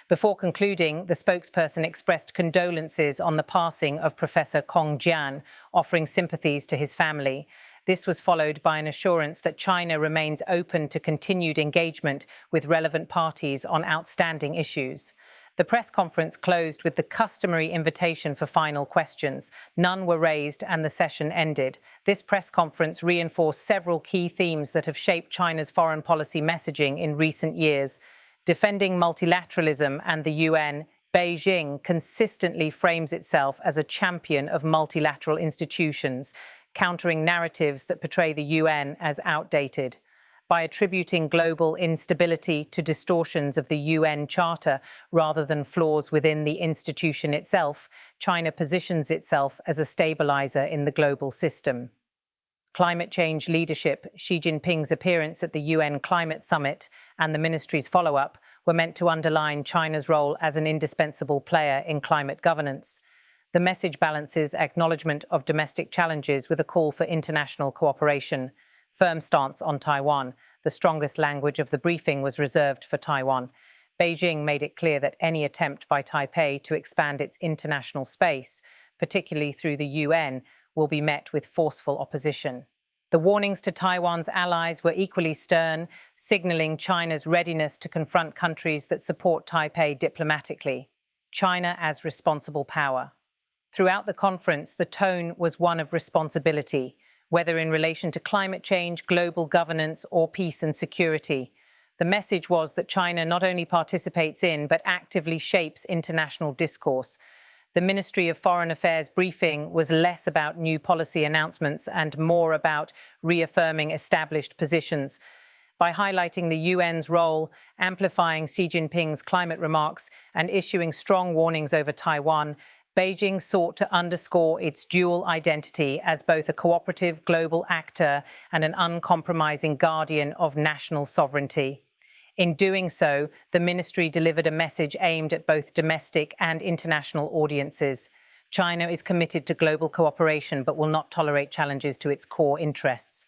Before concluding, the spokesperson expressed condolences on the passing of Professor Kong Jian, offering sympathies to his family. This was followed by an assurance that China remains open to continued engagement with relevant parties on outstanding issues. The press conference closed with the customary invitation for final questions. None were raised and the session ended. This press conference reinforced several key themes that have shaped China's foreign policy messaging in recent years. Defending multilateralism and the UN, Beijing consistently frames itself as a champion of multilateral institutions, countering narratives that portray the UN as outdated. By attributing global instability to distortions of the UN Charter rather than flaws within the institution itself, China positions itself as a stabilizer in the global system. Climate change leadership, Xi Jinping's appearance at the UN Climate Summit and the ministry's follow-up were meant to underline China's role as an indispensable player in climate governance. The message balances acknowledgement of domestic challenges with a call for international cooperation. Firm stance on Taiwan. The strongest language of the briefing was reserved for Taiwan. Beijing made it clear that any attempt by Taipei to expand its international space, particularly through the UN, will be met with forceful opposition. The warnings to Taiwan's allies were equally stern, signaling China's readiness to confront countries that support Taipei diplomatically. China as responsible power. Throughout the conference, the tone was one of responsibility, whether in relation to climate change, global governance, or peace and security. The message was that China not only participates in, but actively shapes international discourse. The Ministry of Foreign Affairs briefing was less about new policy announcements and more about reaffirming established positions. By highlighting the UN's role, amplifying Xi Jinping's climate remarks, and issuing strong warnings over Taiwan, Beijing sought to underscore its dual identity as both a cooperative global actor and an uncompromising guardian of national sovereignty. In doing so, the ministry delivered a message aimed at both domestic and international audiences. China is committed to global cooperation but will not tolerate challenges to its core interests.